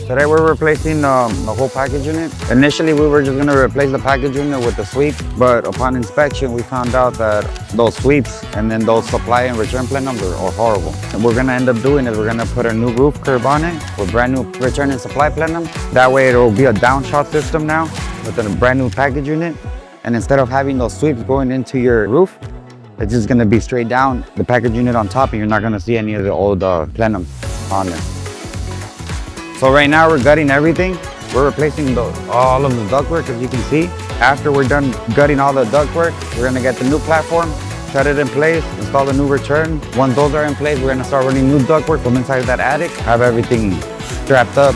Today we're replacing the whole package unit. Initially we were just gonna replace the package unit with the sweep, but upon inspection we found out that those sweeps and then those supply and return plenums are horrible. And we're gonna end up doing is we're gonna put a new roof curb on it with brand new return and supply plenum. That way it'll be a downshot system now with a brand new package unit. And instead of having those sweeps going into your roof, it's just gonna be straight down the package unit on top, and you're not gonna see any of the old plenum on there. So right now we're gutting everything. We're replacing all of the ductwork, as you can see. After we're done gutting all the ductwork, we're gonna get the new platform, set it in place, install the new return. Once those are in place, we're gonna start running new ductwork from inside that attic, have everything strapped up,